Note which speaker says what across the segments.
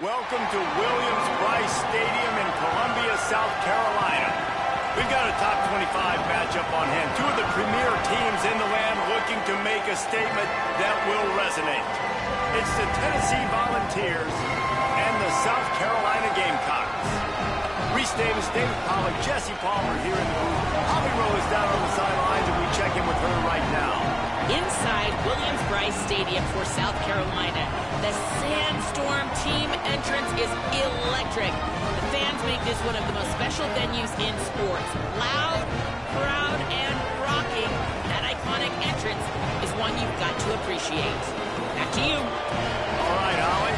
Speaker 1: Welcome to Williams-Brice Stadium in Columbia, South Carolina. We've got a top 25 matchup on hand. Two of the premier teams in the land looking to make a statement that will resonate. It's the Tennessee Volunteers and the South Carolina Gamecocks. Reese Davis, David Pollack, Jesse Palmer here in the booth. Holly Rowe is down on the sidelines, and we check in with her right now.
Speaker 2: Inside Williams-Brice Stadium for South Carolina, the Sandstorm team entrance is electric. The fans make this one of the most special venues in sports. Loud, proud, and rocking. That iconic entrance is one you've got to appreciate. Back to you.
Speaker 1: All right, Holly.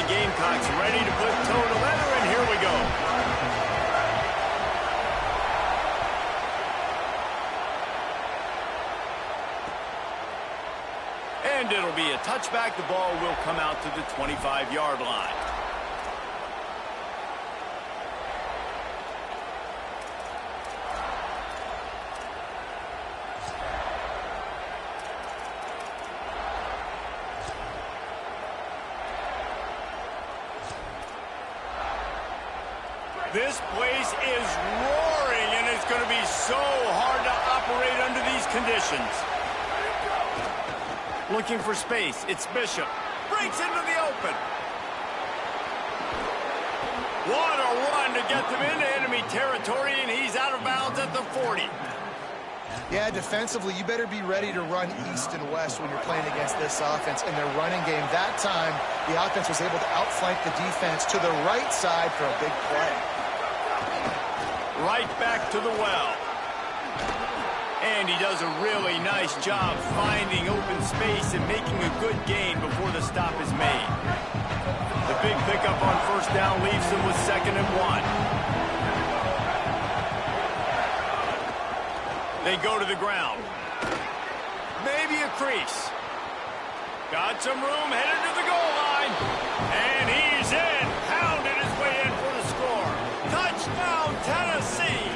Speaker 1: Gamecocks ready to put toe to leather, and here we go. And it'll be a touchback. The ball will come out to the 25-yard line. This place is roaring, and it's going to be so hard to operate under these conditions. Looking for space. It's Bishop. Breaks into the open. What a run to get them into enemy territory, and he's out of bounds at the 40.
Speaker 3: Yeah, defensively, you better be ready to run east and west when you're playing against this offense and their running game. That time, the offense was able to outflank the defense to the right side for a big play.
Speaker 1: Right back to the well. And he does a really nice job finding open space and making a good gain before the stop is made. The big pickup on first down leaves them with 2nd and 1. They go to the ground. Maybe a crease. Got some room, headed to the goal line. And he's in. Pounded his way in for the score. Touchdown, Tennessee.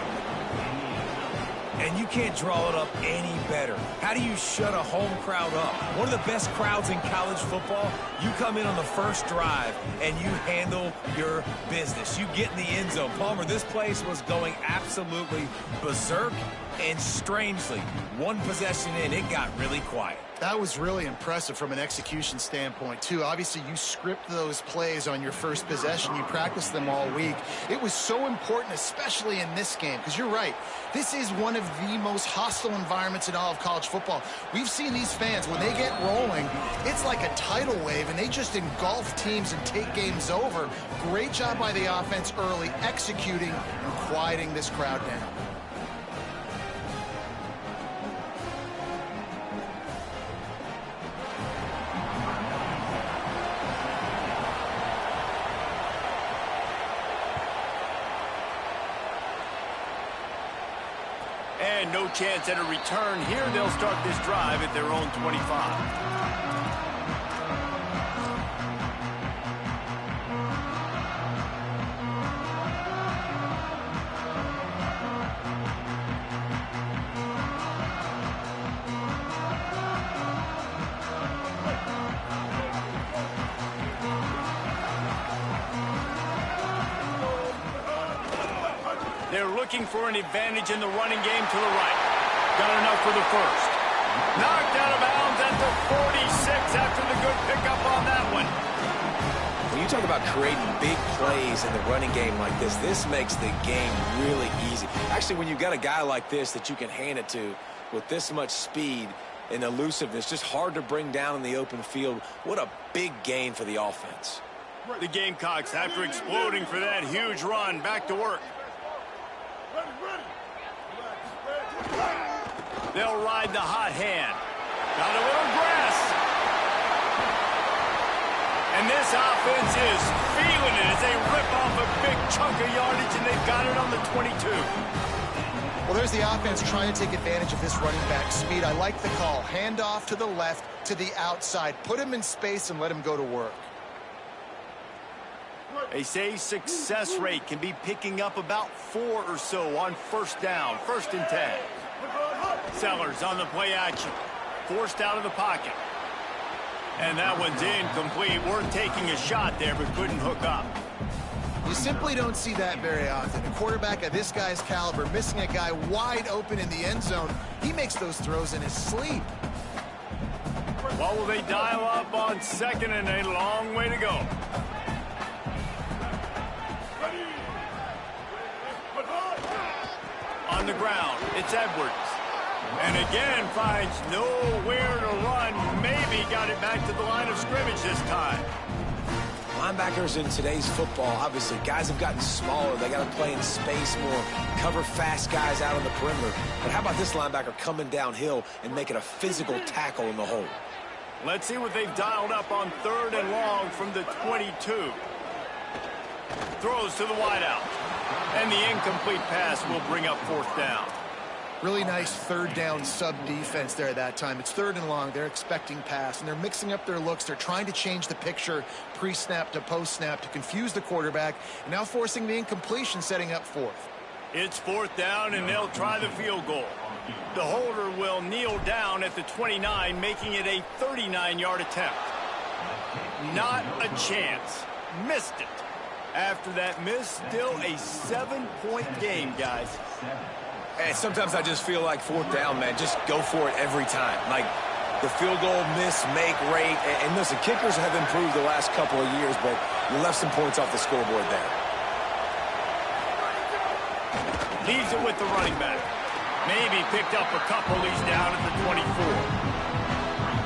Speaker 4: And you can't draw it up any better. How do you shut a home crowd up? One of the best crowds in college football. You come in on the first drive, and you handle your business. You get in the end zone. Palmer, this place was going absolutely berserk. And strangely, one possession in, it got really quiet.
Speaker 3: That was really impressive from an execution standpoint, too. Obviously, you script those plays on your first possession. You practice them all week. It was so important, especially in this game, because you're right. This is one of the most hostile environments in all of college football. We've seen these fans, when they get rolling, it's like a tidal wave, and they just engulf teams and take games over. Great job by the offense early, executing and quieting this crowd down.
Speaker 1: And no chance at a return here. They'll start this drive at their own 25. They're looking for an advantage in the running game to the right. Got enough for the first. Knocked out of bounds at the 46 after the good pickup on that one.
Speaker 4: When you talk about creating big plays in the running game like this, this makes the game really easy. Actually, when you've got a guy like this that you can hand it to with this much speed and elusiveness, just hard to bring down in the open field, what a big gain for the offense.
Speaker 1: The Gamecocks, after exploding for that huge run, back to work. They'll ride the hot hand. Got a little grass. And This offense is feeling it as they rip off a big chunk of yardage, and they've got it on the 22.
Speaker 3: Well, there's the offense trying to take advantage of this running back speed. I like the call. Hand off to the left, to the outside. Put him in space and let him go to work.
Speaker 1: They say success rate can be picking up about 4 or so on first down, 1st and 10. Sellers on the play action. Forced out of the pocket. And that one's incomplete. Worth taking a shot there, but couldn't hook up.
Speaker 3: You simply don't see that very often. A quarterback of this guy's caliber missing a guy wide open in the end zone. He makes those throws in his sleep.
Speaker 1: Well, will they dial up on 2nd and a long way to go? On the ground, it's Edwards. And again, finds nowhere to run. Maybe got it back to the line of scrimmage this time.
Speaker 4: Linebackers in today's football, obviously, guys have gotten smaller. They got to play in space more, cover fast guys out on the perimeter. But how about this linebacker coming downhill and making a physical tackle in the hole?
Speaker 1: Let's see what they've dialed up on 3rd and long from the 22. Throws to the wideout. And the incomplete pass will bring up 4th down.
Speaker 3: Really nice 3rd down sub-defense there at that time. It's 3rd and long. They're expecting pass, and they're mixing up their looks. They're trying to change the picture pre-snap to post-snap to confuse the quarterback, and now forcing the incompletion, setting up 4th.
Speaker 1: It's 4th down, and they'll try the field goal. The holder will kneel down at the 29, making it a 39-yard attempt. Not a chance. Missed it. After that miss, still a 7-point game, guys.
Speaker 4: And sometimes I just feel like 4th down, man, just go for it every time. Like the field goal miss, make rate. And listen, kickers have improved the last couple of years, but you left some points off the scoreboard there.
Speaker 1: Leaves it with the running back. Maybe picked up a couple. He's down at the 24.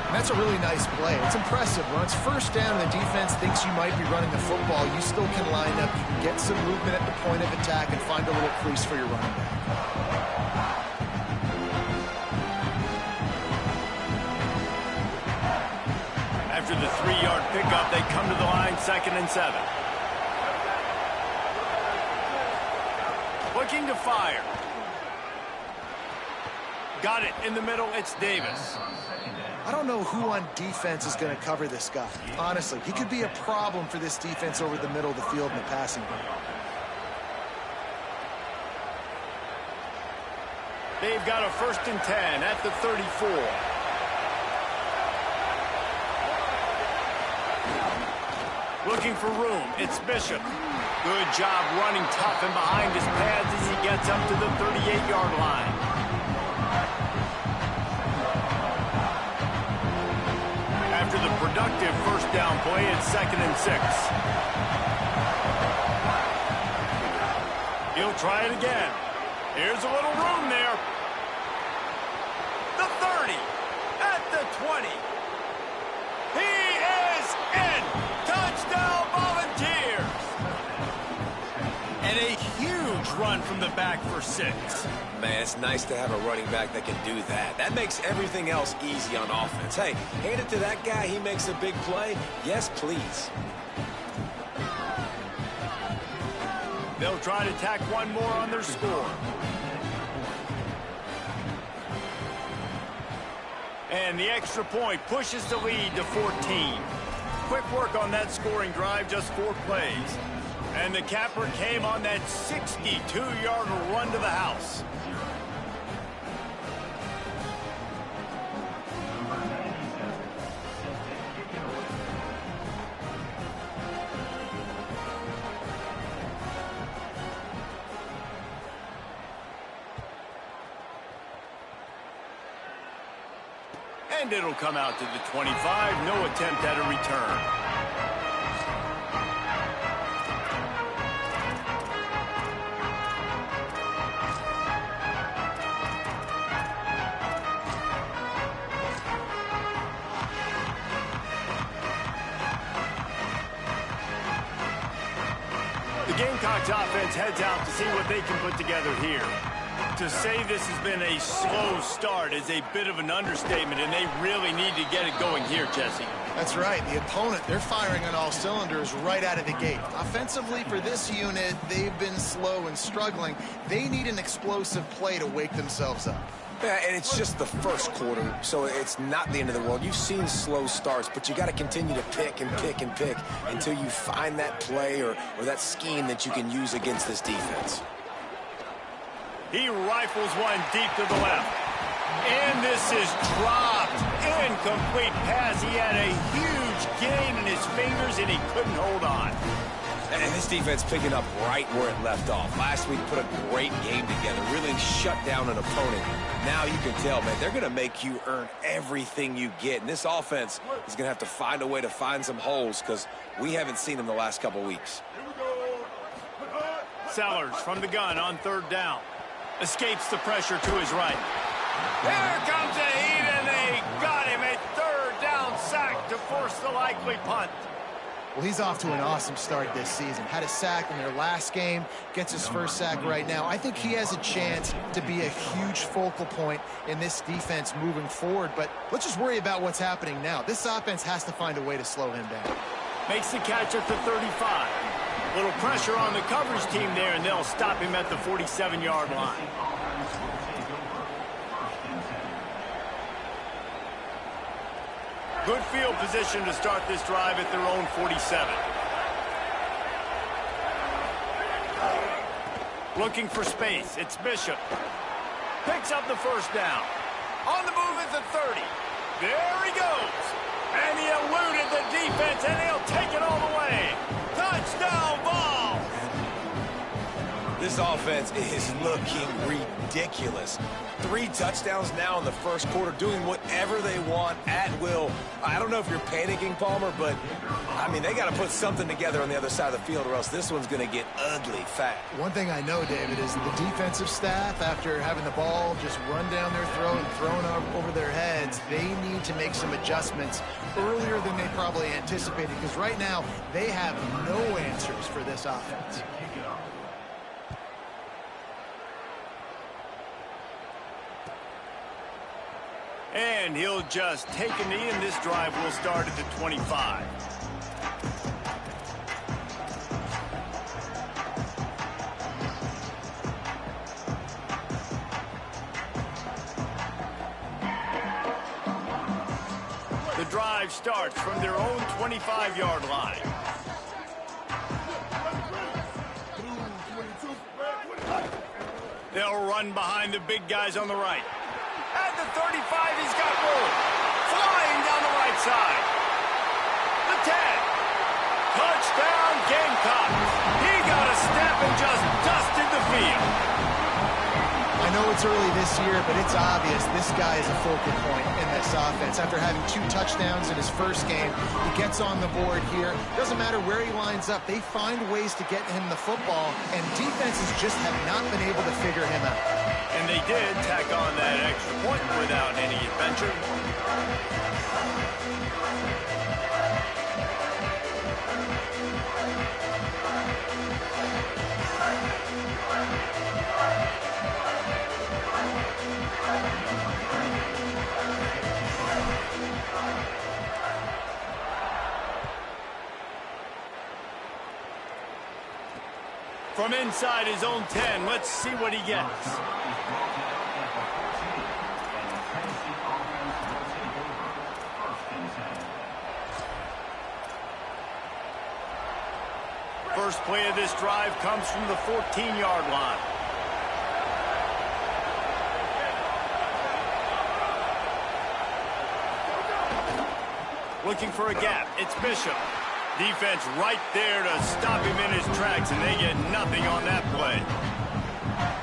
Speaker 3: And that's a really nice play. It's impressive. When it's 1st down and the defense thinks you might be running the football, you still can line up. You can get some movement at the point of attack and find a little crease for your running back.
Speaker 1: After the 3-yard pickup, they come to the line 2nd and 7. Looking to fire. Got it in the middle. It's Davis.
Speaker 3: I don't know who on defense is going to cover this guy. Honestly, he could be a problem for this defense over the middle of the field in the passing game.
Speaker 1: They've got a 1st and 10 at the 34. Looking for room. It's Bishop. Good job running tough and behind his pads as he gets up to the 38-yard line. After the productive 1st down play, it's 2nd and 6. He'll try it again. Here's a little room there. The 30 at the 20. He is in. Touchdown Volunteers. And a huge run from the back for 6.
Speaker 4: Man, it's nice to have a running back that can do that. That makes everything else easy on offense. Hey, hand it to that guy. He makes a big play. Yes, please.
Speaker 1: They'll try to tack one more on their score. And the extra point pushes the lead to 14. Quick work on that scoring drive, just 4 plays. And the capper came on that 62-yard run to the house. And it'll come out to the 25. No attempt at a return. The Gamecocks offense heads out to see what they can put together here. To say this has been a slow start is a bit of an understatement, and they really need to get it going here, Jesse.
Speaker 3: That's right. The opponent, they're firing on all cylinders right out of the gate. Offensively, for this unit, they've been slow and struggling. They need an explosive play to wake themselves up.
Speaker 4: Yeah, and it's just the first quarter, so it's not the end of the world. You've seen slow starts, but you got to continue to pick and pick and pick until you find that play or that scheme that you can use against this defense.
Speaker 1: He rifles one deep to the left. And this is dropped. Incomplete pass. He had a huge gain in his fingers, and he couldn't hold on.
Speaker 4: And this defense picking up right where it left off. Last week put a great game together, really shut down an opponent. Now you can tell, man, they're going to make you earn everything you get. And this offense is going to have to find a way to find some holes because we haven't seen them the last couple weeks.
Speaker 1: Sellers from the gun on third down. Escapes the pressure to his right. Here comes the heat, and they got him. A third down sack to force the likely punt.
Speaker 3: Well, he's off to an awesome start this season. Had a sack in their last game, gets his first sack right now. I think he has a chance to be a huge focal point in this defense moving forward, but let's just worry about what's happening now. This offense has to find a way to slow him down.
Speaker 1: Makes the catch at the 35. Little pressure on the coverage team there, and they'll stop him at the 47-yard line. Good field position to start this drive at their own 47. Looking for space. It's Bishop. Picks up the first down. On the move at the 30. There he goes. And he eluded the defense, and he'll take it all the way. Touchdown ball.
Speaker 4: This offense is looking ridiculous. 3 touchdowns now in the first quarter, doing whatever they want at will. I don't know if you're panicking, Palmer, but, I mean, they got to put something together on the other side of the field or else this one's going to get ugly fast.
Speaker 3: One thing I know, David, is the defensive staff, after having the ball just run down their throat and thrown up over their heads, they need to make some adjustments earlier than they probably anticipated, because right now they have no answers for this offense.
Speaker 1: And he'll just take a knee, and this drive will start at the 25. The drive starts from their own 25-yard line. They'll run behind the big guys on the right. At the 35, he's got room. Flying down the right side. The 10. Touchdown, Gamecocks. He got a step and just dusted the field.
Speaker 3: I know it's early this year, but it's obvious this guy is a focal point in this offense. After having 2 touchdowns in his first game, he gets on the board here. Doesn't matter where he lines up. They find ways to get him the football, and defenses just have not been able to figure him out.
Speaker 1: And they did tack on that extra point without any adventure. From inside his own 10, let's see what he gets. First play of this drive comes from the 14-yard line. Looking for a gap. It's Bishop. Defense right there to stop him in his tracks, and they get nothing on that play.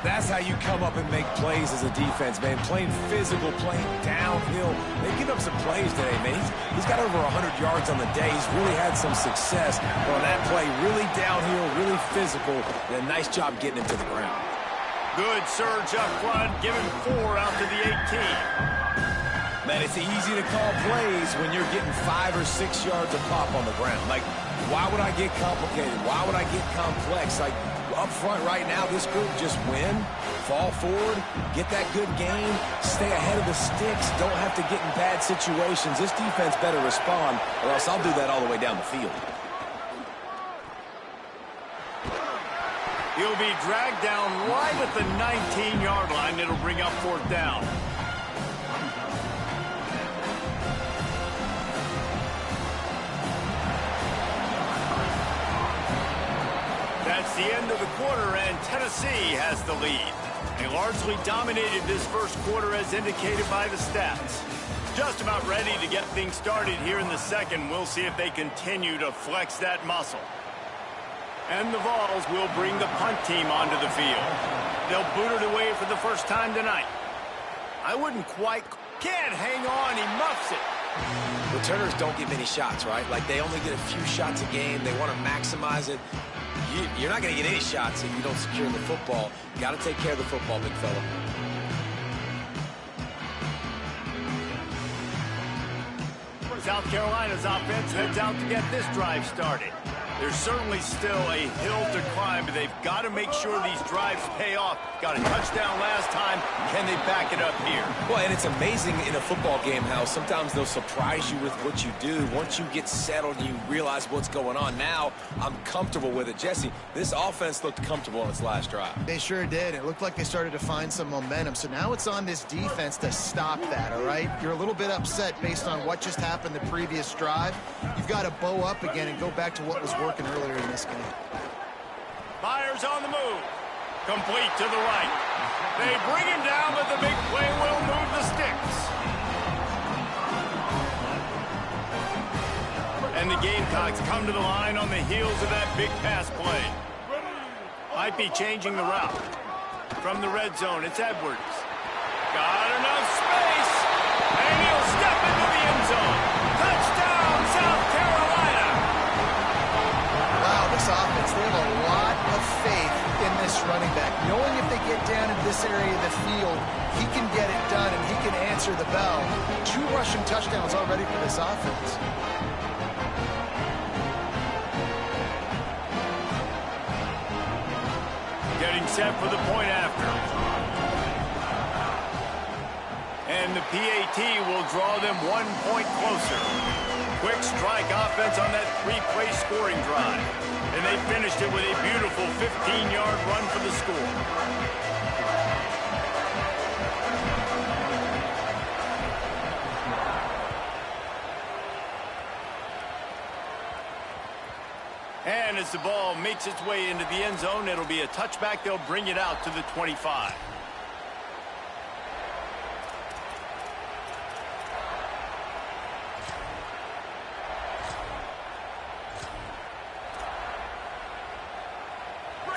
Speaker 4: That's how you come up and make plays as a defense, man. Playing physical, playing downhill. They give up some plays today, man. He's got over 100 yards on the day. He's really had some success on that play. Really downhill, really physical, and a nice job getting him to the ground.
Speaker 1: Good surge up front, giving 4 out to the 18.
Speaker 4: Man, it's easy to call plays when you're getting 5 or 6 yards of pop on the ground. Like, why would I get complicated? Why would I get complex? Like, up front right now, this group just win, fall forward, get that good game, stay ahead of the sticks, don't have to get in bad situations. This defense better respond, or else I'll do that all the way down the field.
Speaker 1: He'll be dragged down right at the 19-yard line. It'll bring up 4th down. That's the end of the quarter, and Tennessee has the lead. They largely dominated this first quarter as indicated by the stats. Just about ready to get things started here in the second. We'll see if they continue to flex that muscle. And the Vols will bring the punt team onto the field. They'll boot it away for the first time tonight. I wouldn't quite... Can't hang on, he muffs it.
Speaker 4: Returners don't get many shots, right? Like, they only get a few shots a game. They want to maximize it. You're not going to get any shots if you don't secure the football. You got to take care of the football, big fella.
Speaker 1: South Carolina's offense heads out to get this drive started. There's certainly still a hill to climb, but they've got to make sure these drives pay off. Got a touchdown last time. Can they back it up here?
Speaker 4: Well, and it's amazing in a football game how sometimes they'll surprise you with what you do. Once you get settled and you realize what's going on, now I'm comfortable with it. Jesse, this offense looked comfortable on its last drive.
Speaker 3: They sure did. It looked like they started to find some momentum. So now it's on this defense to stop that, all right? You're a little bit upset based on what just happened the previous drive. You've got to bow up again and go back to what was working earlier in this game.
Speaker 1: Myers on the move. Complete to the right. They bring him down, but the big play will move the sticks. And the Gamecocks come to the line on the heels of that big pass play. Might be changing the route. From the red zone, it's Edwards. Got enough space. And he'll step into the end zone. Touchdown, South Carolina.
Speaker 3: Wow, this offense, they have a lot of faith in this running back. Knowing if they get down in this area of the field, he can get it done and he can answer the bell. 2 rushing touchdowns already for this offense.
Speaker 1: Getting set for the point after. And the PAT will draw them 1 point closer. Quick strike offense on that 3-play scoring drive. And they finished it with a beautiful 15-yard run for the score. And as the ball makes its way into the end zone, it'll be a touchback. They'll bring it out to the 25.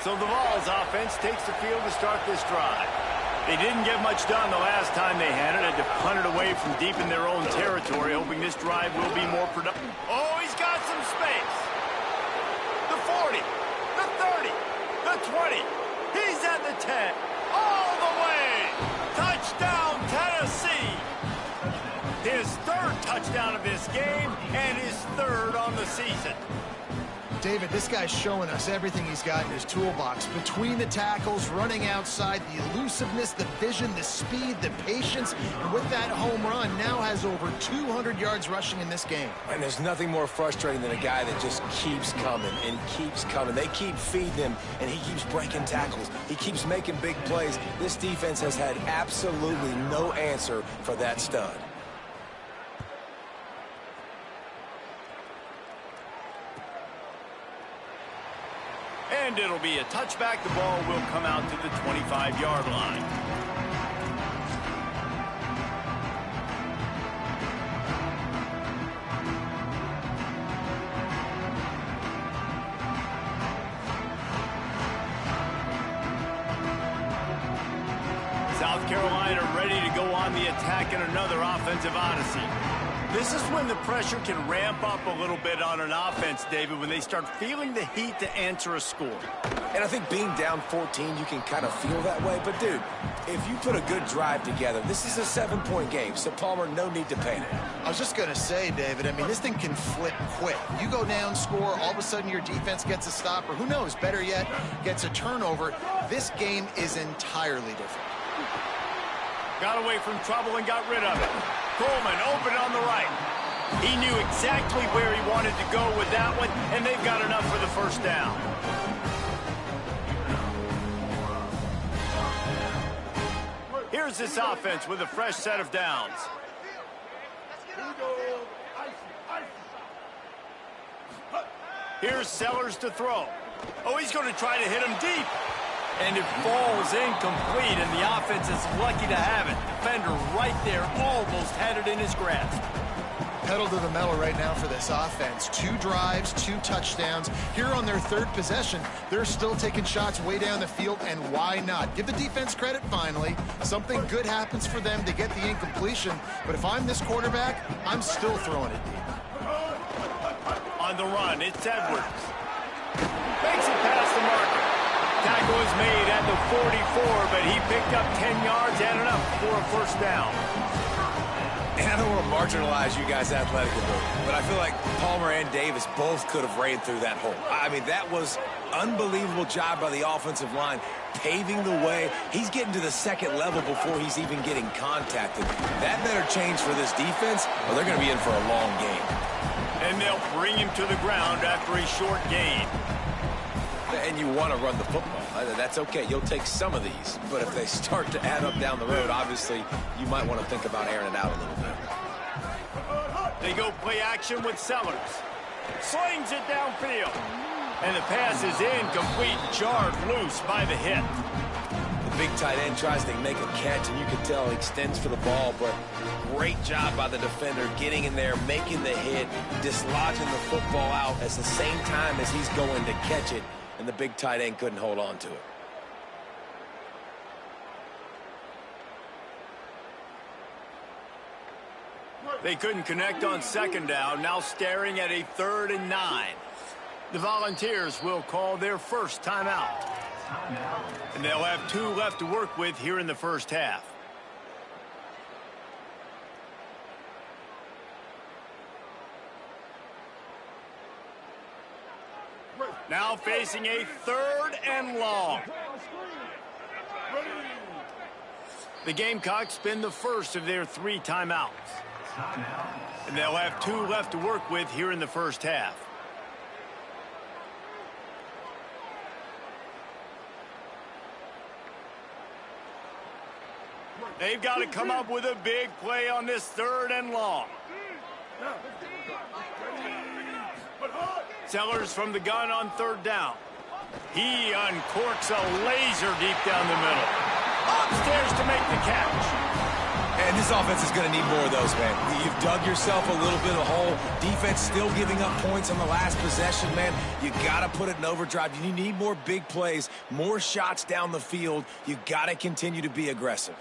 Speaker 1: So the Vols offense takes the field to start this drive. They didn't get much done the last time they had it. Had to punt it away from deep in their own territory, hoping this drive will be more productive. Oh, he's got some space. The 40, the 30, the 20. He's at the 10. All the way. Touchdown, Tennessee. His 3rd touchdown of this game and his 3rd on the season.
Speaker 3: David, this guy's showing us everything he's got in his toolbox. Between the tackles, running outside, the elusiveness, the vision, the speed, the patience, and with that home run, now has over 200 yards rushing in this game.
Speaker 4: And there's nothing more frustrating than a guy that just keeps coming and keeps coming. They keep feeding him, and he keeps breaking tackles. He keeps making big plays. This defense has had absolutely no answer for that stud.
Speaker 1: And it'll be a touchback. The ball will come out to the 25-yard line. South Carolina ready to go on the attack in another offensive odyssey. This is when the pressure can ramp up a little bit on an offense, David, when they start feeling the heat to answer a score.
Speaker 4: And I think being down 14, you can kind of feel that way. But, dude, if you put a good drive together, this is a 7-point game. So, Palmer, no need to panic.
Speaker 3: I was just going to say, David, I mean, this thing can flip quick. You go down, score, all of a sudden your defense gets a stop, or who knows, better yet, gets a turnover. This game is entirely different.
Speaker 1: Got away from trouble and got rid of it. Coleman open on the right. He knew exactly where he wanted to go with that one, and they've got enough for the first down. Here's this offense with a fresh set of downs. Here's Sellers to throw. Oh, he's going to try to hit him deep. And it falls incomplete, and the offense is lucky to have it. Defender right there almost had it in his grasp.
Speaker 3: Pedal to the metal right now for this offense. 2 drives, 2 touchdowns. Here on their 3rd possession, they're still taking shots way down the field, and why not? Give the defense credit finally. Something good happens for them to get the incompletion, but if I'm this quarterback, I'm still throwing it deep.
Speaker 1: On the run, it's Edwards. Makes it past the marker. Tackle is made at the 44, but he picked up 10 yards and enough for a first down.
Speaker 4: And I don't want to marginalize you guys' athletic ability, but I feel like Palmer and Davis both could have ran through that hole. I mean, that was unbelievable job by the offensive line, paving the way. He's getting to the 2nd level before he's even getting contacted. That better change for this defense, or they're going to be in for a long game.
Speaker 1: And they'll bring him to the ground after a short gain.
Speaker 4: And you want to run the football. That's okay. You'll take some of these. But if they start to add up down the road, obviously, you might want to think about airing it out a little bit.
Speaker 1: They go play action with Sellers. Slings it downfield. And the pass is incomplete, jarred loose by the hit.
Speaker 4: The big tight end tries to make a catch, and you can tell he extends for the ball, but great job by the defender getting in there, making the hit, dislodging the football out at the same time as he's going to catch it. And the big tight end couldn't hold on to it.
Speaker 1: They couldn't connect on 2nd down, now staring at a 3rd and 9. The Volunteers will call their first timeout. And they'll have 2 left to work with here in the first half. Now facing a 3rd and long. The Gamecocks spend the first of their 3 timeouts. And they'll have 2 left to work with here in the first half. They've got to come up with a big play on this 3rd and long. Sellers from the gun on 3rd down. He uncorks a laser deep down the middle. Upstairs to make the catch.
Speaker 4: And this offense is going to need more of those, man. You've dug yourself a little bit of a hole. Defense still giving up points on the last possession, man. You got to put it in overdrive. You need more big plays, more shots down the field. You got to continue to be aggressive.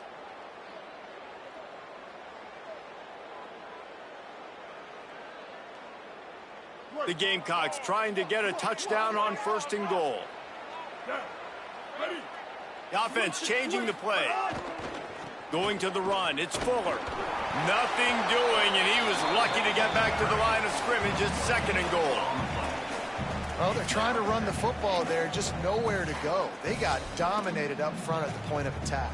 Speaker 1: The Gamecocks trying to get a touchdown on 1st and goal. The offense changing the play. Going to the run. It's Fuller. Nothing doing, and he was lucky to get back to the line of scrimmage at 2nd and goal.
Speaker 3: Well, they're trying to run the football there, just nowhere to go. They got dominated up front at the point of attack.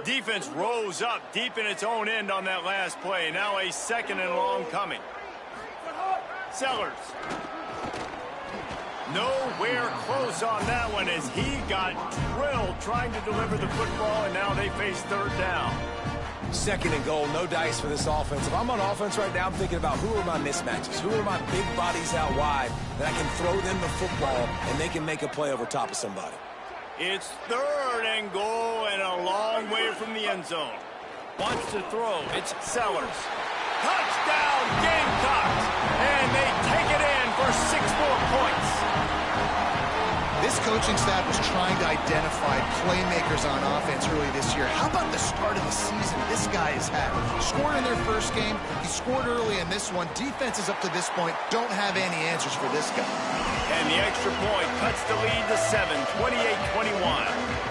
Speaker 1: Defense rose up deep in its own end on that last play. Now a 2nd and long coming. Sellers. Nowhere close on that one as he got drilled trying to deliver the football, and now they face 3rd down.
Speaker 4: 2nd and goal, no dice for this offense. If I'm on offense right now, I'm thinking about who are my mismatches? Who are my big bodies out wide that I can throw them the football and they can make a play over top of somebody?
Speaker 1: It's 3rd and goal and a long way from the end zone. Wants to throw. It's Sellers. Touchdown, Gamecocks! And they take it in for 6 more points.
Speaker 3: This coaching staff was trying to identify playmakers on offense early this year. How about the start of the season this guy has had? Scored in their first game. He scored early in this one. Defenses up to this point don't have any answers for this guy.
Speaker 1: And the extra point cuts the lead to 7, 28-21.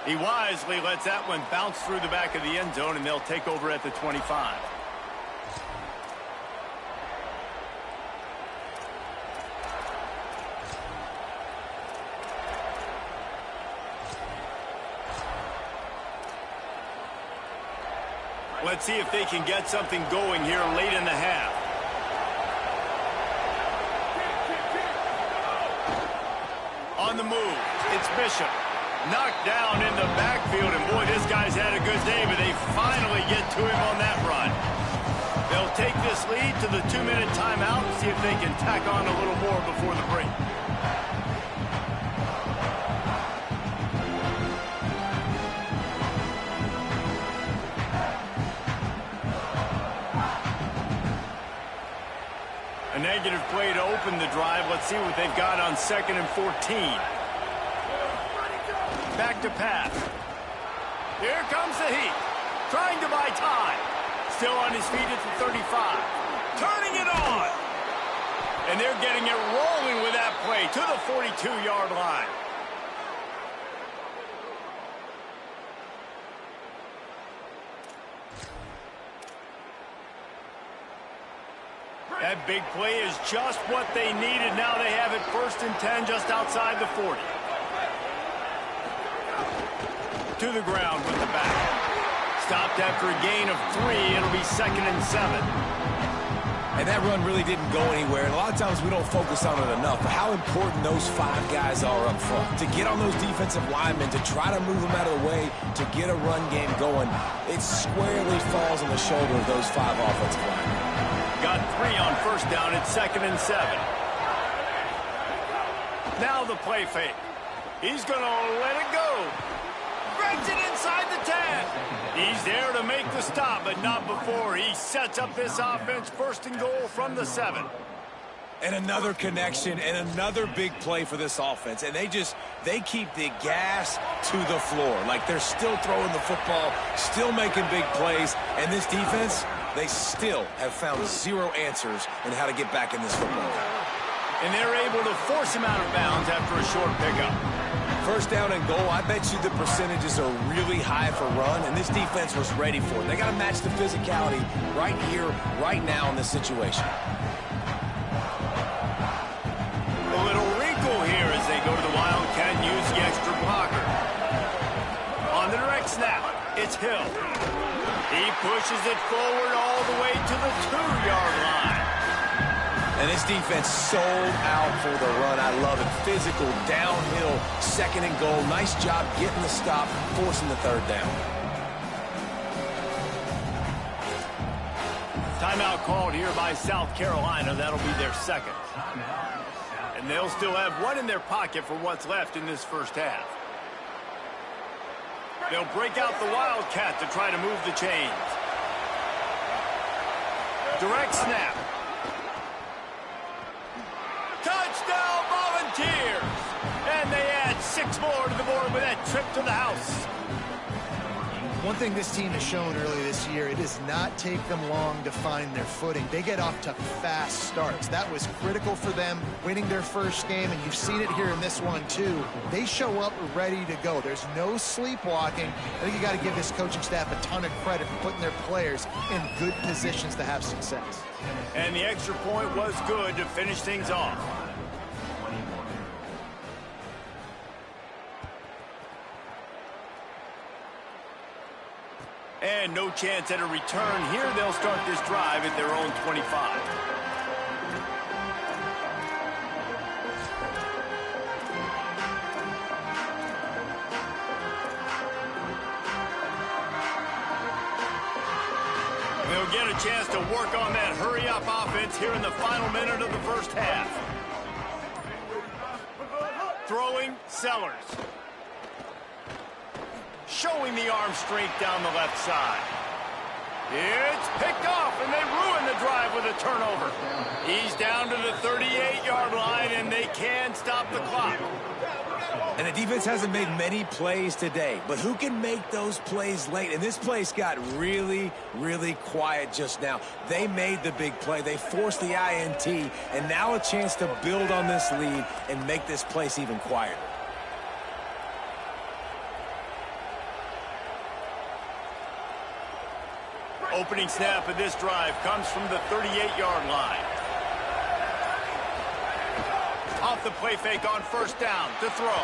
Speaker 1: He wisely lets that one bounce through the back of the end zone, and they'll take over at the 25. Let's see if they can get something going here late in the half. On the move, it's Bishop. Knocked down in the backfield, and boy, this guy's had a good day, but they finally get to him on that run. They'll take this lead to the 2-minute timeout and see if they can tack on a little more before the break. A negative play to open the drive. Let's see what they've got on 2nd and 14. Back to pass. Here comes the heat. Trying to buy time. Still on his feet at the 35. Turning it on. And they're getting it rolling with that play to the 42-yard line. That big play is just what they needed. Now they have it 1st and 10 just outside the 40. To the ground with the back. Stopped after a gain of 3. It'll be 2nd and 7.
Speaker 4: And that run really didn't go anywhere. And a lot of times we don't focus on it enough. But how important those 5 guys are up front. To get on those defensive linemen, to try to move them out of the way, to get a run game going, it squarely falls on the shoulder of those 5 offensive linemen.
Speaker 1: Got 3 on 1st down at 2nd and 7. Now the play fake. He's going to let it go. Breaks it inside the 10. He's there to make the stop, but not before. He sets up this offense 1st and goal from the 7.
Speaker 4: And another connection and another big play for this offense. And they keep the gas to the floor. Like they're still throwing the football, still making big plays. And this defense, they still have found 0 answers in how to get back in this football.
Speaker 1: And they're able to force him out of bounds after a short pickup.
Speaker 4: 1st down and goal, I bet you the percentages are really high for run, and this defense was ready for it. They got to match the physicality right here, right now in this situation.
Speaker 1: A little wrinkle here as they go to the Wildcat and use the extra blocker. On the direct snap, it's Hill. He pushes it forward all the way to the 2-yard line.
Speaker 4: And this defense sold out for the run. I love it. Physical, downhill, 2nd and goal. Nice job getting the stop, forcing the 3rd down.
Speaker 1: Timeout called here by South Carolina. That'll be their 2nd. And they'll still have 1 in their pocket for what's left in this 1st half. They'll break out the Wildcat to try to move the chains. Direct snap. Touchdown Volunteers! And they add 6 more to the board with that trip to the house.
Speaker 3: One thing this team has shown early this year, it does not take them long to find their footing. They get off to fast starts. That was critical for them winning their 1st game, and you've seen it here in this one too. They show up ready to go. There's no sleepwalking. I think you got to give this coaching staff a ton of credit for putting their players in good positions to have success.
Speaker 1: And the extra point was good to finish things off. And no chance at a return here. They'll start this drive at their own 25. They'll get a chance to work on that hurry-up offense here in the final minute of the 1st half. Throwing, Sellers. Showing the arm strength down the left side. It's picked off, and they ruin the drive with a turnover. He's down to the 38-yard line, and they can stop the clock.
Speaker 4: And the defense hasn't made many plays today, but who can make those plays late? And this place got really, really quiet just now. They made the big play. They forced the INT, and now a chance to build on this lead and make this place even quieter.
Speaker 1: Opening snap of this drive comes from the 38-yard line. Off the play fake on first down to throw.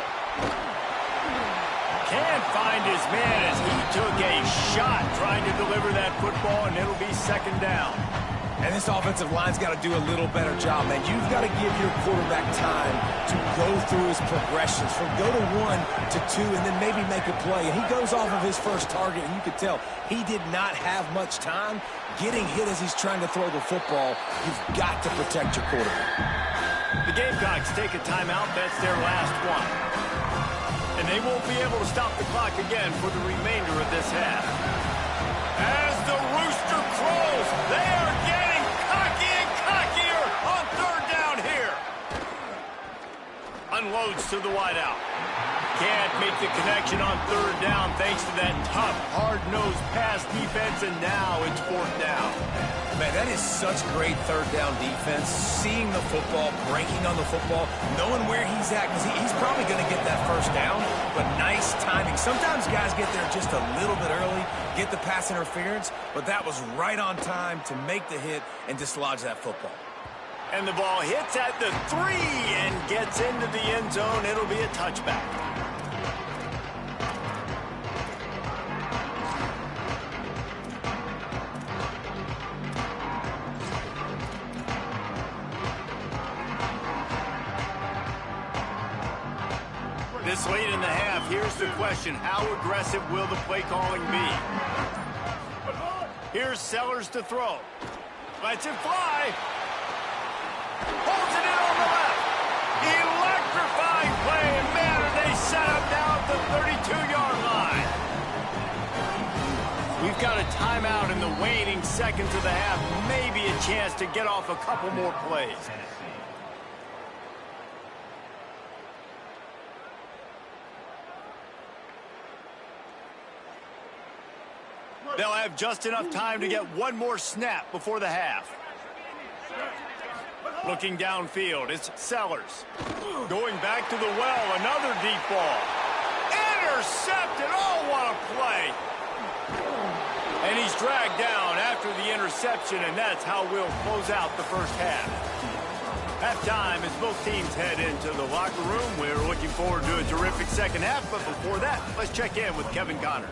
Speaker 1: Can't find his man as he took a shot trying to deliver that football, and it'll be second down.
Speaker 4: And this offensive line's got to do a little better job, man. You've got to give your quarterback time to go through his progressions from go to 1 to 2 and then maybe make a play. And he goes off of his first target, and you could tell he did not have much time getting hit as he's trying to throw the football. You've got to protect your quarterback.
Speaker 1: The Gamecocks take a timeout. That's their last one. And they won't be able to stop the clock again for the remainder of this half. As the rooster crows, they are getting cocky and cockier on third down here. Unloads to the wideout. Can't make the connection on third down thanks to that tough, hard-nosed pass defense, and now it's fourth down.
Speaker 4: Man, that is such great third down defense. Seeing the football, breaking on the football, knowing where he's at, because he's probably going to get that first down, but nice timing. Sometimes guys get there just a little bit early, get the pass interference, but that was right on time to make the hit and dislodge that football.
Speaker 1: And the ball hits at the 3 and gets into the end zone. It'll be a touchback. This late in the half, here's the question. How aggressive will the play calling be? Here's Sellers to throw. Lets it fly. Holds it in on the left. Electrifying play, and man, are they set up now at the 32-yard line. We've got a timeout in the waning seconds of the half. Maybe a chance to get off a couple more plays. They'll have just enough time to get one more snap before the half. Looking downfield, it's Sellers. Going back to the well, another deep ball. Intercepted, oh, what a play. And he's dragged down after the interception, and that's how we'll close out the first half. Halftime as both teams head into the locker room. We're looking forward to a terrific second half, but before that, let's check in with Kevin Connors.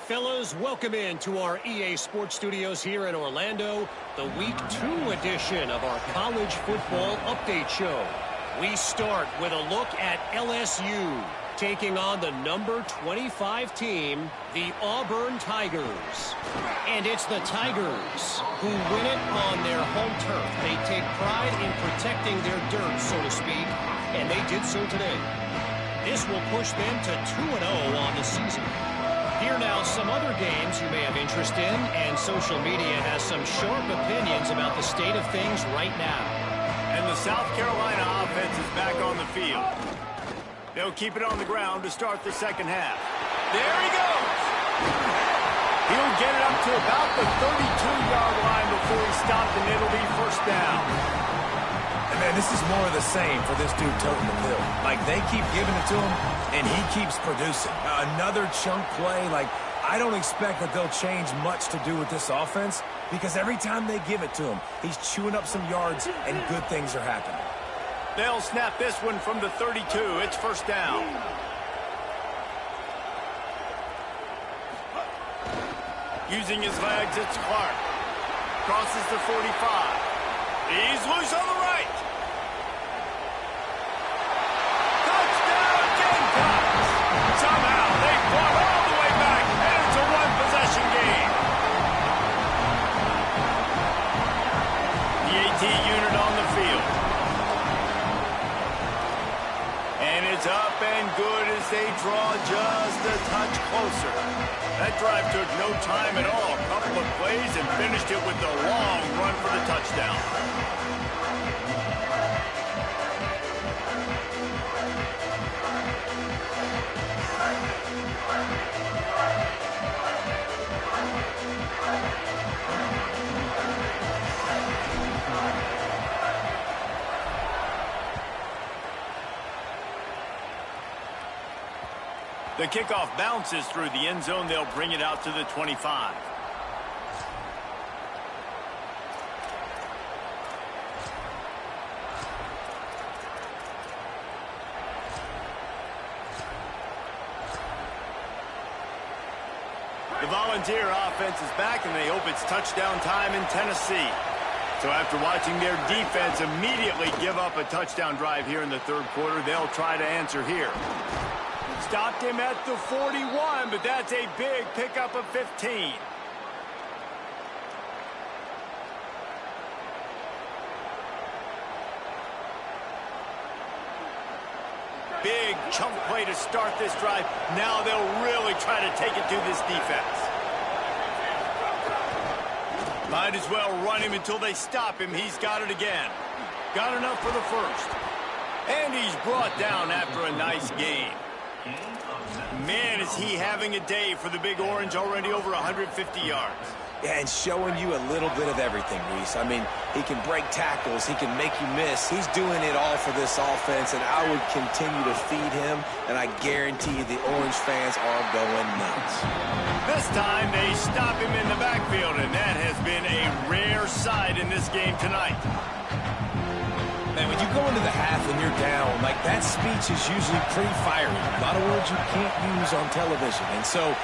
Speaker 5: Fellas, welcome in to our EA Sports Studios here in Orlando, the Week 2 edition of our College Football Update Show. We start with a look at LSU taking on the number 25 team, the Auburn Tigers. And it's the Tigers who win it on their home turf. They take pride in protecting their dirt, so to speak, and they did so today. This will push them to 2-0 on the season. Here now some other games you may have interest in, and social media has some sharp opinions about the state of things right now.
Speaker 1: And the South Carolina offense is back on the field. They'll keep it on the ground to start the second half. There he goes! He'll get it up to about the 32-yard line before he stopped, and it'll be first down.
Speaker 4: And man, this is more of the same for this dude toting the bill. Like, they keep giving it to him, and he keeps producing. Another chunk play. Like, I don't expect that they'll change much to do with this offense, because every time they give it to him, he's chewing up some yards, and good things are happening.
Speaker 1: They'll snap this one from the 32. It's first down. Using his legs, it's Clark. Crosses the 45. He's loose on the right. Touchdown, Gamecocks! Somehow they fought all the way back, and it's a one-possession game. The AT unit on the field. And it's up and good as they draw just a touch closer. That drive took no time at all. A couple of plays and finished it with a long run for the touchdown. The kickoff bounces through the end zone. They'll bring it out to the 25. The Volunteer offense is back, and they hope it's touchdown time in Tennessee. So after watching their defense immediately give up a touchdown drive here in the third quarter, they'll try to answer here. Stopped him at the 41, but that's a big pickup of 15. Big chunk play to start this drive. Now they'll really try to take it to this defense. Might as well run him until they stop him. He's got it again. Got enough for the first. And he's brought down after a nice gain. Man, is he having a day for the Big Orange, already over 150 yards.
Speaker 4: Yeah, and showing you a little bit of everything, Reese. I mean, he can break tackles. He can make you miss. He's doing it all for this offense, and I would continue to feed him, and I guarantee you the Orange fans are going nuts.
Speaker 1: This time, they stop him in the backfield, and that has been a rare sight in this game tonight.
Speaker 4: Man, when you go into the half and you're down, like, that speech is usually pretty fiery. A lot of words you can't use on television. And so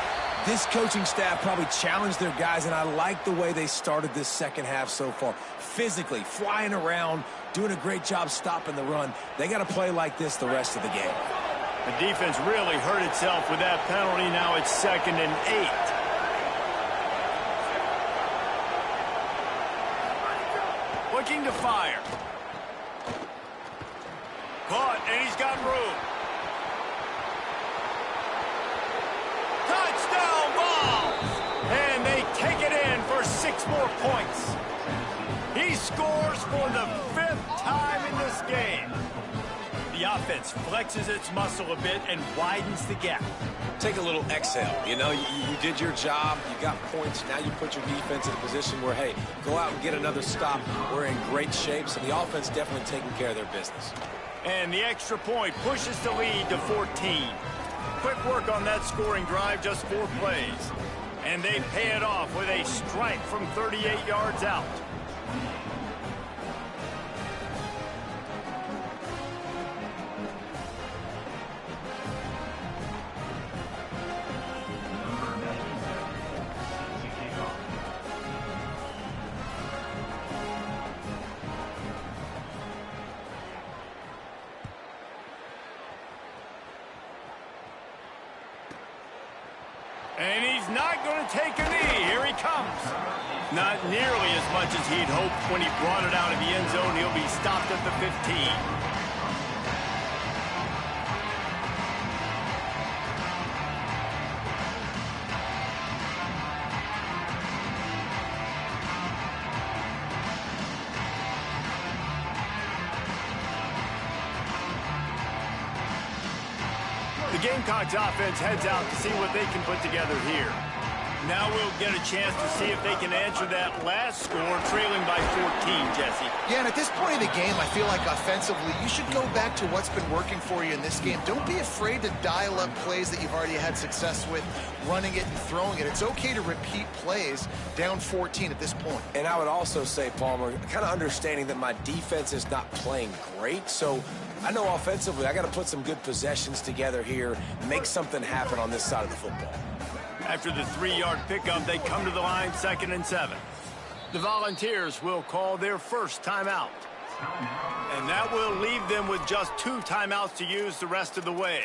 Speaker 4: this coaching staff probably challenged their guys, and I like the way they started this second half so far. Physically, flying around, doing a great job stopping the run. They got to play like this the rest of the game.
Speaker 1: The defense really hurt itself with that penalty. Now it's 2nd and 8. Looking to fire. Caught, and he's got room. Touchdown Vols! And they take it in for 6 more points. He scores for the 5th time in this game. The offense flexes its muscle a bit and widens the gap.
Speaker 4: Take a little exhale. You know, you did your job. You got points. Now you put your defense in a position where, hey, go out and get another stop. We're in great shape, so the offense definitely taking care of their business.
Speaker 1: And the extra point pushes the lead to 14. Quick work on that scoring drive, just 4 plays. And they pay it off with a strike from 38 yards out. And he's not going to take a knee. Here he comes. Not nearly as much as he'd hoped when he brought it out of the end zone. He'll be stopped at the 15. The Gamecocks offense heads out to see what they can put together here. Now we'll get a chance to see if they can answer that last score, trailing by 14, Jesse.
Speaker 3: Yeah, and at this point of the game, I feel like offensively, you should go back to what's been working for you in this game. Don't be afraid to dial up plays that you've already had success with, running it and throwing it. It's okay to repeat plays down 14 at this point.
Speaker 4: And I would also say, Palmer, kind of understanding that my defense is not playing great, so I know offensively I got to put some good possessions together here, make something happen on this side of the football.
Speaker 1: After the 3-yard pickup, they come to the line, 2nd and 7. The Volunteers will call their first timeout. And that will leave them with just 2 timeouts to use the rest of the way.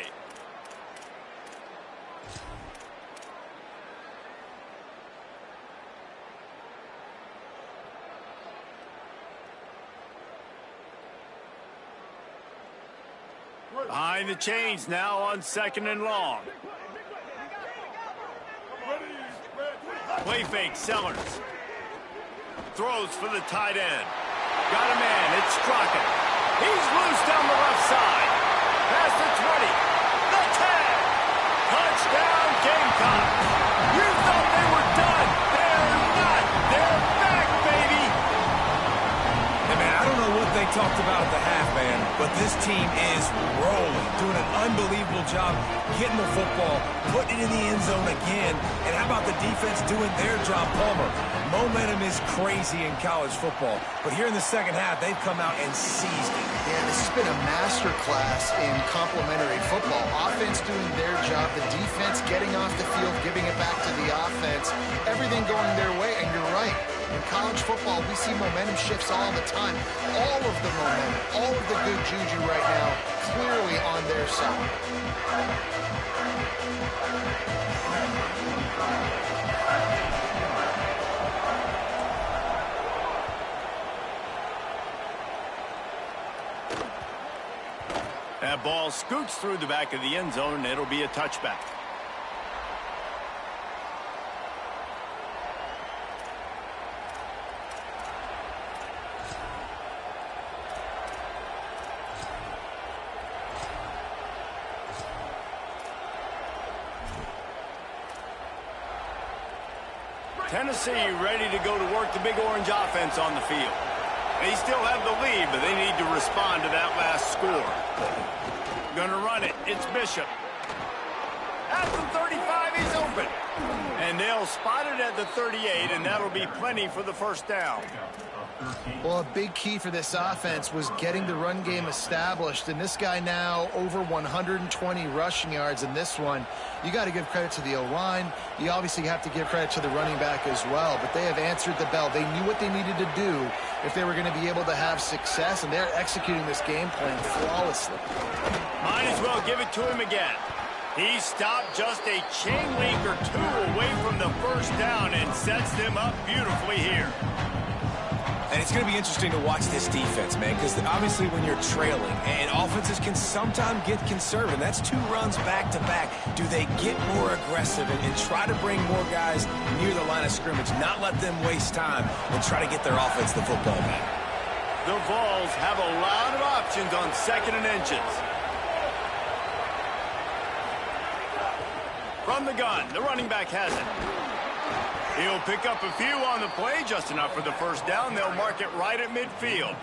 Speaker 1: Behind the chains now on 2nd and long. Play fake, Sellers. Throws for the tight end. Got a man, it's Crockett. He's loose down the left side. Past the 20. The 10. Touchdown, Gamecocks. You thought they were done. They're not. They're back, baby.
Speaker 4: Hey, man, I don't know what they talked about at the half, man, but this team is rolling, doing an unbelievable job getting the football, putting it in the end zone again. And how about the defense doing their job, Palmer? Momentum is crazy in college football, but here in the second half, they've come out and seized it.
Speaker 3: Yeah, this has been a masterclass in complementary football. Offense doing their job, the defense getting off the field, giving it back to the offense, everything going their way, and you're right. In college football, we see momentum shifts all the time. All of the momentum, all of the good juju right now, clearly on their side.
Speaker 1: That ball scoots through the back of the end zone, and it'll be a touchback. Tennessee ready to go to work the Big Orange offense on the field. They still have the lead, but they need to respond to that last score. Gonna run it. It's Bishop. At the 35, he's open. And they'll spot it at the 38, and that'll be plenty for the first down.
Speaker 3: Well, a big key for this offense was getting the run game established, and this guy now over 120 rushing yards in this one. You got to give credit to the O-line. You obviously have to give credit to the running back as well, but they have answered the bell. They knew what they needed to do if they were going to be able to have success, and they're executing this game plan flawlessly.
Speaker 1: Might as well give it to him again. He stopped just a chain link or two away from the first down and sets them up beautifully here.
Speaker 4: And it's going to be interesting to watch this defense, man, because obviously when you're trailing, and offenses can sometimes get conservative. That's 2 runs back-to-back. Do they get more aggressive and try to bring more guys near the line of scrimmage, not let them waste time, and try to get their offense the football back?
Speaker 1: The Vols have a lot of options on 2nd and inches. From the gun, the running back has it. He'll pick up a few on the play, just enough for the first down. They'll mark it right at midfield.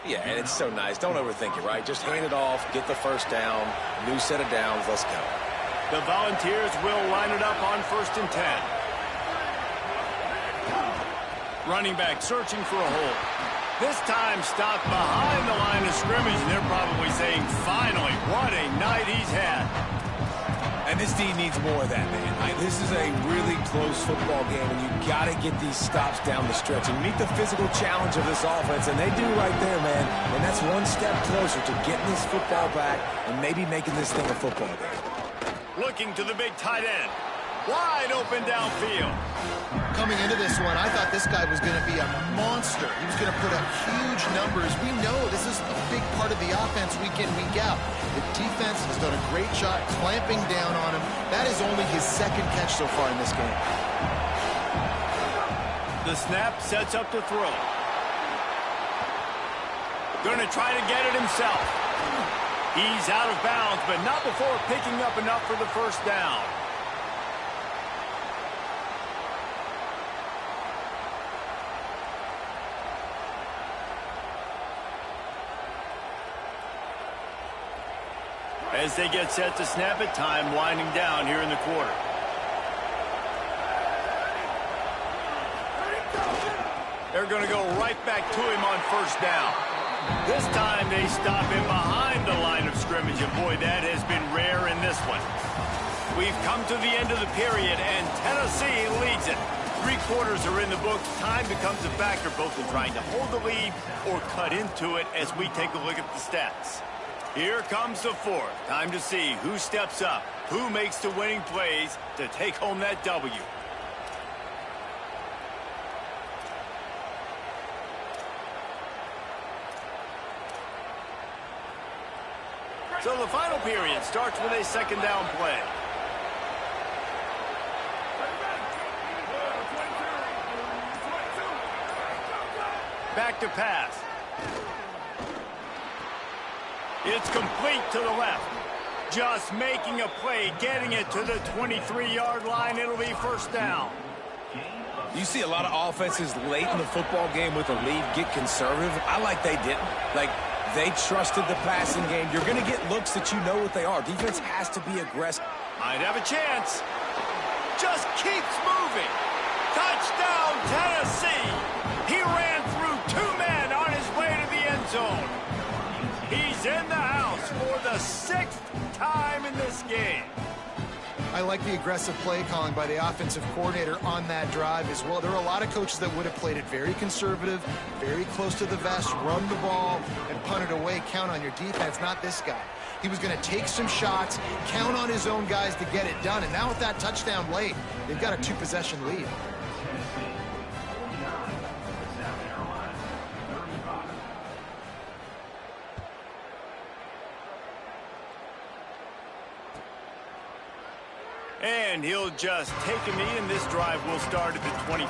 Speaker 4: Yeah, and it's so nice. Don't overthink it, right? Just hand it off, get the first down, new set of downs, let's go.
Speaker 1: The Volunteers will line it up on 1st and 10. Running back searching for a hole. This time stopped behind the line of scrimmage, and they're probably saying, finally, what a night he's had.
Speaker 4: And this team needs more of that, man. This is a really close football game, and you got to get these stops down the stretch and meet the physical challenge of this offense, and they do right there, man. And that's one step closer to getting this football back and maybe making this thing a football game.
Speaker 1: Looking to the big tight end. Wide open downfield.
Speaker 3: Coming into this one, I thought this guy was going to be a monster. He was going to put up huge numbers. We know this is a big part of the offense week in, week out. The defense has done a great job clamping down on him. That is only his 2nd catch so far in this game.
Speaker 1: The snap sets up to throw. Going to try to get it himself. He's out of bounds, but not before picking up enough for the first down. As they get set to snap it, time winding down here in the quarter. They're going to go right back to him on first down. This time they stop him behind the line of scrimmage, and boy, that has been rare in this one. We've come to the end of the period, and Tennessee leads it. 3 quarters are in the books. Time becomes a factor both in trying to hold the lead or cut into it as we take a look at the stats. Here comes the 4th. Time to see who steps up, who makes the winning plays to take home that W. So the final period starts with a second down play. Back to pass. It's complete to the left. Just making a play, getting it to the 23-yard line. It'll be first down.
Speaker 4: You see a lot of offenses late in the football game with a lead get conservative. I like they didn't. Like, they trusted the passing game. You're going to get looks that you know what they are. Defense has to be aggressive.
Speaker 1: Might have a chance. Just keeps moving. Touchdown, Tennessee. He ran through two men on his way to the end zone. He's in the house for the 6th time in this game.
Speaker 3: I like the aggressive play calling by the offensive coordinator on that drive as well. There are a lot of coaches that would have played it very conservative, very close to the vest, run the ball, and punt it away. Count on your defense, not this guy. He was going to take some shots, count on his own guys to get it done. And now with that touchdown late, they've got a 2-possession lead.
Speaker 1: And he'll just take a knee, and this drive will start at the 25.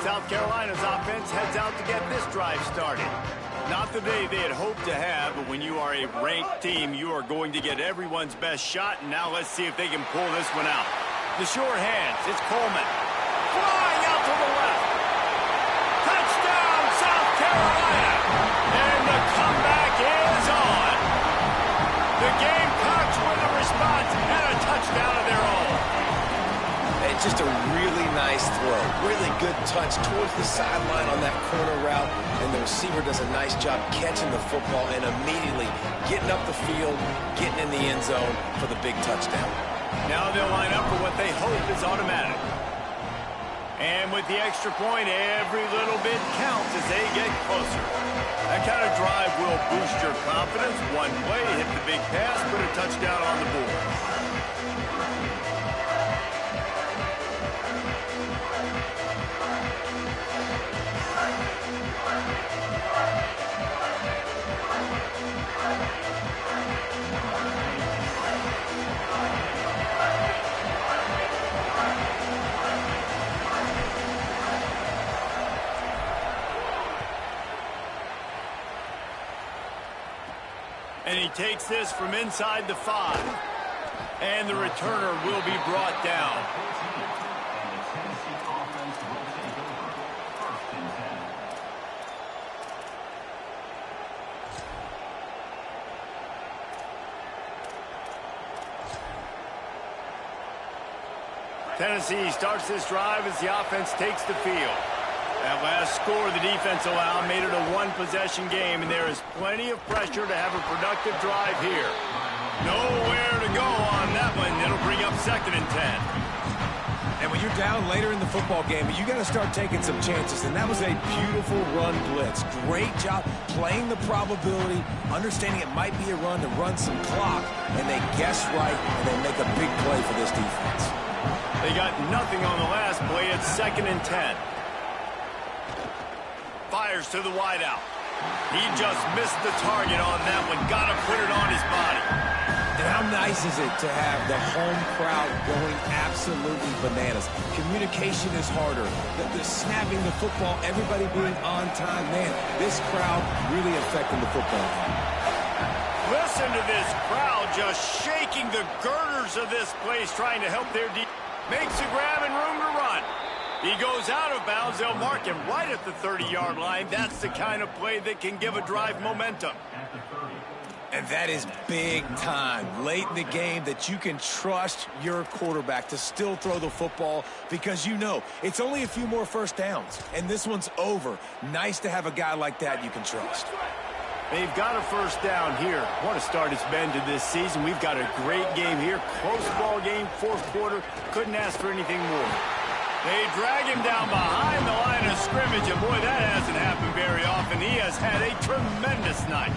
Speaker 1: South Carolina's offense heads out to get this drive started. Not the day they had hoped to have, but when you are a ranked team, you are going to get everyone's best shot. And now let's see if they can pull this one out. The short hands, it's Coleman. Flying out to the left. Touchdown, South Carolina. And the comeback is on. The Gamecocks with a response and a touchdown of their own.
Speaker 4: It's just a really nice throw. Really good touch towards the sideline on that corner route. And the receiver does a nice job catching the football and immediately getting up the field, getting in the end zone for the big touchdown.
Speaker 1: Now they'll line up for what they hope is automatic. And with the extra point, every little bit counts as they get closer. That kind of drive will boost your confidence. One play, hit the big pass, put a touchdown on the board. And he takes this from inside the 5. And the returner will be brought down. Tennessee starts this drive as the offense takes the field. That last score the defense allowed made it a one-possession game, and there is plenty of pressure to have a productive drive here. Nowhere to go on that one. It'll bring up 2nd and 10.
Speaker 4: And when you're down later in the football game, you got to start taking some chances, and that was a beautiful run blitz. Great job playing the probability, understanding it might be a run to run some clock, and they guess right, and they make a big play for this defense.
Speaker 1: They got nothing on the last play. It's 2nd and 10. Fires to the wideout. He just missed the target on that one. Got to put it on his body.
Speaker 4: And how nice is it to have the home crowd going absolutely bananas? Communication is harder. The snapping the football, everybody being on time. Man, this crowd really affecting the football game.
Speaker 1: Listen to this crowd just shaking the girders of this place, trying to help their defense. Makes a grab and room to run. He goes out of bounds. They'll mark him right at the 30-yard line. That's the kind of play that can give a drive momentum.
Speaker 4: And that is big time late in the game that you can trust your quarterback to still throw the football because you know it's only a few more first downs, and this one's over. Nice to have a guy like that you can trust.
Speaker 1: They've got a first down here. What a start it's been to this season. We've got a great game here. Close ball game, 4th quarter. Couldn't ask for anything more. They drag him down behind the line of scrimmage, and boy, that hasn't happened very often. He has had a tremendous night.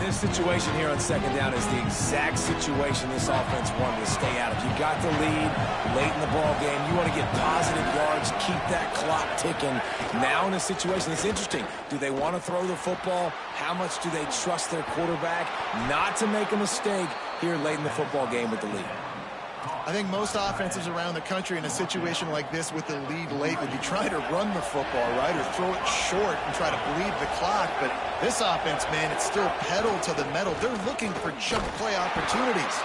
Speaker 4: this situation here on second down is the exact situation this offense wanted to stay out of. You got the lead late in the ball game. You want to get positive yards, keep that clock ticking. Now in a situation that's interesting, do they want to throw the football? How much do they trust their quarterback not to make a mistake here late in the football game with the lead?
Speaker 3: I think most offenses around the country in a situation like this with the lead late would be trying to run the football, right, or throw it short and try to bleed the clock. But this offense, man, it's still pedal to the metal. They're looking for jump play opportunities.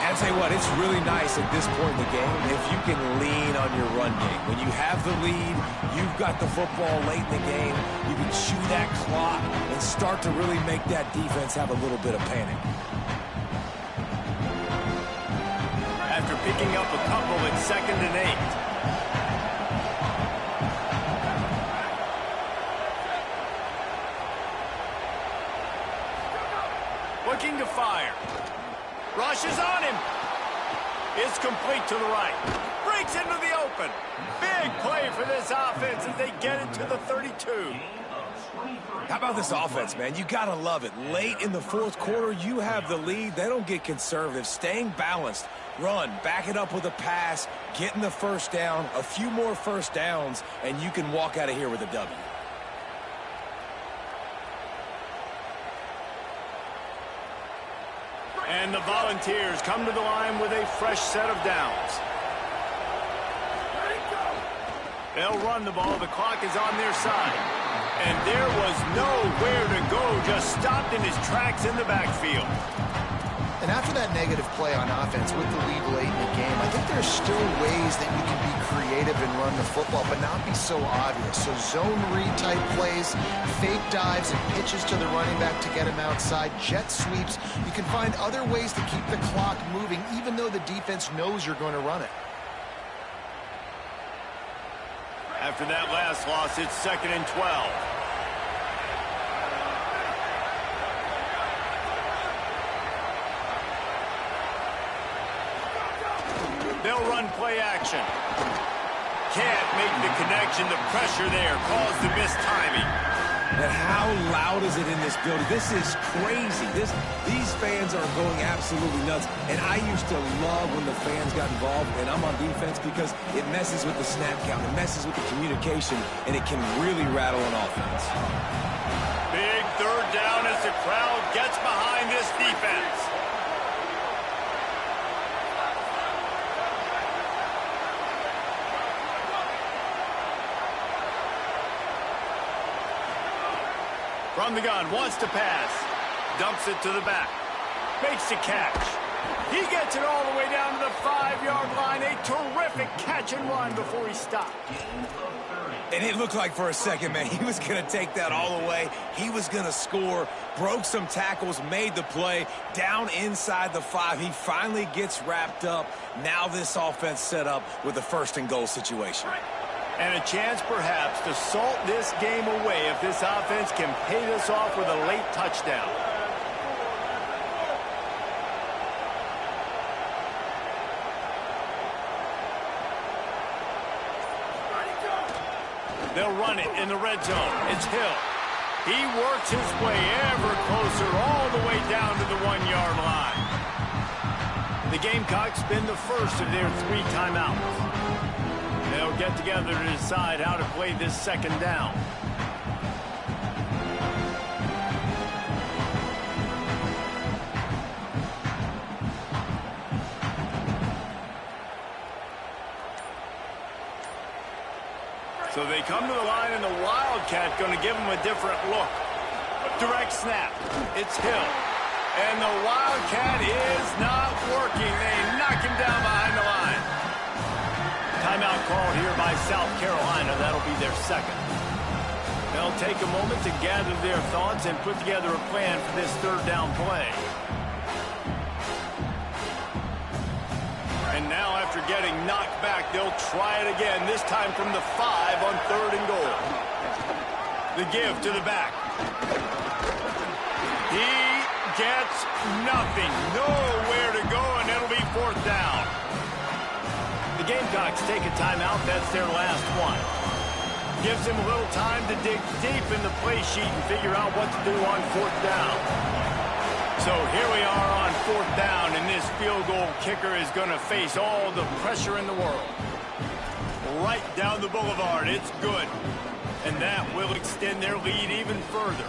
Speaker 4: I'll tell you what, it's really nice at this point in the game if you can lean on your run game. When you have the lead, you've got the football late in the game, you can chew that clock and start to really make that defense have a little bit of panic.
Speaker 1: After picking up a couple at 2nd and 8. Looking to fire. Rushes on him. It's complete to the right. Breaks into the open. Big play for this offense as they get it to the 32.
Speaker 4: How about this offense, man? You got to love it. Late in the fourth quarter, you have the lead. They don't get conservative. Staying balanced. Run, back it up with a pass, getting the first down, a few more first downs, and you can walk out of here with a W.
Speaker 1: And the Volunteers come to the line with a fresh set of downs. They'll run the ball. The clock is on their side. And there was nowhere to go, just stopped in his tracks in the backfield.
Speaker 3: And after that negative play on offense with the lead late in the game, I think there's still ways that you can be creative and run the football, but not be so obvious. So zone read type plays, fake dives and pitches to the running back to get him outside, jet sweeps. You can find other ways to keep the clock moving, even though the defense knows you're going to run it.
Speaker 1: After that last loss, it's 2nd and 12. They'll run play action. Can't make the connection. The pressure there caused the missed timing.
Speaker 4: And how loud is it in this building? This is crazy. These fans are going absolutely nuts. And I used to love when the fans got involved, and I'm on defense, because it messes with the snap count. It messes with the communication, and it can really rattle an offense.
Speaker 1: Big 3rd down as the crowd gets behind this defense. From the gun, wants to pass. Dumps it to the back. Makes the catch. He gets it all the way down to the 5-yard line. A terrific catch and run before he stopped.
Speaker 4: And it looked like for a second, man, he was going to take that all the way. He was going to score, broke some tackles, made the play, down inside the 5. He finally gets wrapped up. Now this offense set up with a 1st and goal situation.
Speaker 1: And a chance, perhaps, to salt this game away if this offense can pay this off with a late touchdown. They'll run it in the red zone. It's Hill. He works his way ever closer all the way down to the 1-yard line. The Gamecocks spend the first of their 3 timeouts. They'll get together to decide how to play this 2nd down. So they come to the line, and the Wildcat going to give them a different look. Direct snap. It's Hill. And the Wildcat is not working. They knock him down behind the line. Timeout called here by South Carolina. That'll be their 2nd. They'll take a moment to gather their thoughts and put together a plan for this 3rd down play. And now, after getting knocked back, they'll try it again, this time from the 5 on 3rd and goal. The give to the back. He gets nothing. Nowhere to go, and it'll be 4th down. The Gamecocks take a timeout. That's their last one. Gives him a little time to dig deep in the play sheet and figure out what to do on 4th down. So here we are on 4th down, and this field goal kicker is going to face all the pressure in the world. Right down the boulevard, it's good. And that will extend their lead even further.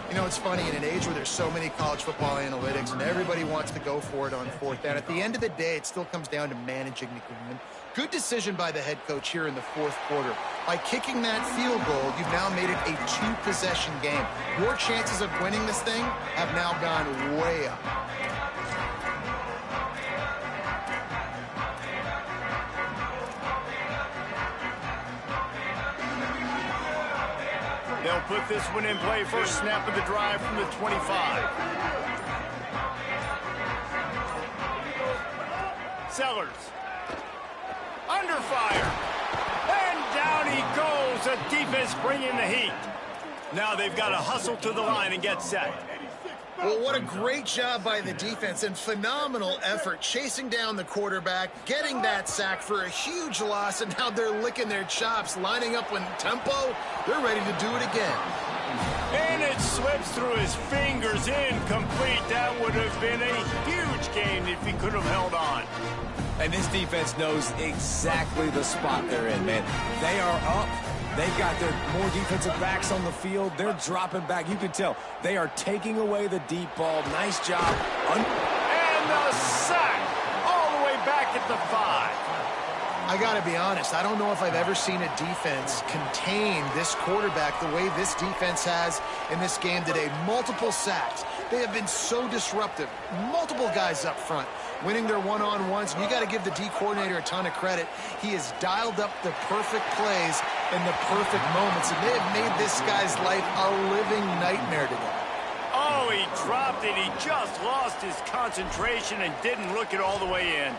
Speaker 3: You know, it's funny, in an age where there's so many college football analytics and everybody wants to go for it on 4th down, at the end of the day, it still comes down to managing the game. Good decision by the head coach here in the 4th quarter. By kicking that field goal, you've now made it a 2-possession game. Your chances of winning this thing have now gone way up.
Speaker 1: They'll put this one in play. First snap of the drive from the 25. Sellers. Under fire. And down he goes. The defense bringing the heat. Now they've got to hustle to the line and get set.
Speaker 3: Well, what a great job by the defense and phenomenal effort chasing down the quarterback, getting that sack for a huge loss, and now they're licking their chops, lining up in tempo. They're ready to do it again.
Speaker 1: And it slips through his fingers, incomplete. That would have been a huge gain if he could have held on.
Speaker 4: And this defense knows exactly the spot they're in, man. They are up. They've got their more defensive backs on the field. They're dropping back. You can tell they are taking away the deep ball. Nice job.
Speaker 1: And the sack all the way back at the 5.
Speaker 3: I got to be honest, I don't know if I've ever seen a defense contain this quarterback the way this defense has in this game today. Multiple sacks. They have been so disruptive. Multiple guys up front winning their one-on-ones. And you got to give the D coordinator a ton of credit. He has dialed up the perfect plays in the perfect moments, and they have made this guy's life a living nightmare today.
Speaker 1: Oh, he dropped it. He just lost his concentration and didn't look it all the way in.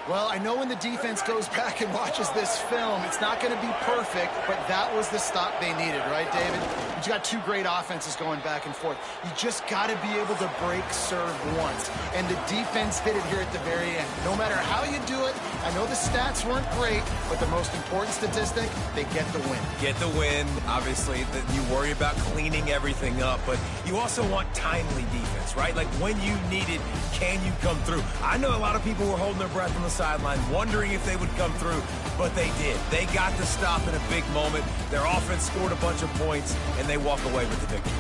Speaker 3: Well, I know when the defense goes back and watches this film, it's not going to be perfect, but that was the stop they needed, right, David? You've got two great offenses going back and forth. You just got to be able to break serve once, and the defense hit it here at the very end. No matter how you do it, I know the stats weren't great, but the most important statistic, they get the win.
Speaker 4: Get the win. Obviously, you worry about cleaning everything up, but you also want timely defense, right? Like when you need it, can you come through? I know a lot of people were holding their breath on the sideline, wondering if they would come through, but they did. They got the stop in a big moment. Their offense scored a bunch of points, and they walk away with the victory.